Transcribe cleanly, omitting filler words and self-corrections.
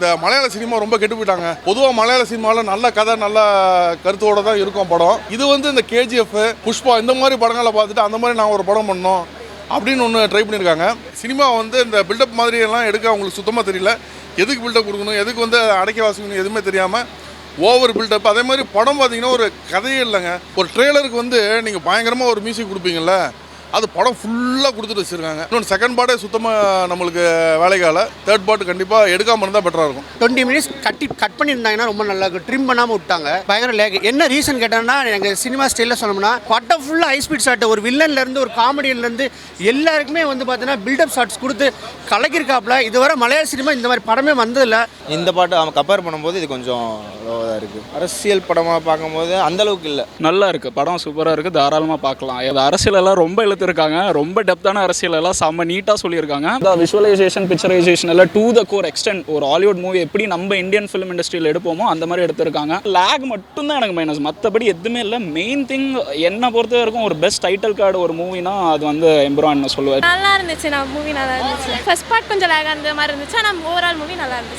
இந்த மலையாள சினிமா ரொம்ப கெட்டு போயிட்டாங்க. பொதுவாக மலையாள சினிமாவில் நல்ல கதை நல்ல கருத்தோட தான் இருக்கும் படம். இது இந்த கேஜிஎஃப், புஷ்பா இந்த மாதிரி படங்களை பார்த்துட்டு அந்த மாதிரி நான் ஒரு படம் பண்ணோம் அப்படின்னு ஒன்று ட்ரை பண்ணியிருக்காங்க. சினிமா இந்த பில்டப் மாதிரி எல்லாம் எடுக்க அவங்களுக்கு சுத்தமாக தெரியல. எதுக்கு பில்டப் கொடுக்கணும், எதுக்கு அடைக்க வாசிக்கணும் எதுவுமே தெரியாமல் ஓவர் பில்டப். அதே மாதிரி படம் பார்த்தீங்கன்னா ஒரு கதையே இல்லைங்க. ஒரு ட்ரெய்லருக்கு நீங்கள் பயங்கரமாக ஒரு மியூசிக் கொடுப்பீங்கள்ல, அது படம் ஃபுல்லாக கொடுத்துட்டு வச்சுருக்காங்க. இன்னொன்று செகண்ட் பார்ட்டே சுத்தமாக நம்மளுக்கு வேலைக்கால. தேர்ட் பார்ட் கண்டிப்பாக எடுக்காமல் இருந்தால் பெட்டராக இருக்கும். 20 மினிட்ஸ் கட் பண்ணியிருந்தாங்கன்னா ரொம்ப நல்லா இருக்கும். ட்ரிம் பண்ணாமல் விட்டாங்க. பயங்கர லேக். என்ன ரீசன் கேட்டாங்கன்னா, எங்கள் சினிமா ஸ்டைலில் சொன்னோம்னா படம் ஃபுல்லாக ஹை ஸ்பீட் ஷாட். ஒரு வில்லன்லேருந்து ஒரு காமெடியிலேருந்து எல்லாருக்குமே பார்த்தீங்கன்னா பில்டப் ஷாட்ஸ் கொடுத்து கலக்கிருக்காப்புல. இதுவரை மலையாள சினிமா இந்த மாதிரி படமே வந்ததில்லை. இந்த பாட்டு அவன் கம்பேர் பண்ணும்போது இது கொஞ்சம் லோவாக இருக்குது. அரசியல் படமாக பார்க்கும்போது அந்தளவுக்கு இல்லை. நல்லா இருக்குது, படம் சூப்பராக இருக்குது, தாராளமாக பார்க்கலாம். அது அரசியலெல்லாம் ரொம்ப இருக்காங்க, ரொம்ப டெப்தான அரசியல் எல்லாம் செம்ம நீட்டாக சொல்லியிருக்காங்க. விஷுவலைசேஷன், பிக்சரைசேஷன் எல்லாம் டு த கோர் எக்ஸ்டென்ட். ஒரு ஹாலிவுட் மூவி எப்படி நம்ம இந்தியன் ஃபிலிம் இண்டஸ்ட்ரியில் எடுப்போமோ அந்த மாதிரி எடுத்திருக்காங்க. லேக் மட்டும்தான் எனக்கு மைனஸ், மற்றபடி எதுவுமே இல்லை. மெயின் திங் என்னை பொறுத்த வரைக்கும் ஒரு பெஸ்ட் டைட்டில் கார்டு ஒரு மூவினா அது எம்புரான் சொல்லுவேன். நல்லா இருந்துச்சு. நான் மூவி நல்லா இருந்துச்சு. ஃபர்ஸ்ட் பார்ட் கொஞ்சம் லேக் அந்த மாதிரி இருந்துச்சு. ஆனால் ஓவரால் மூவி நல்லா இருந்துச்சு.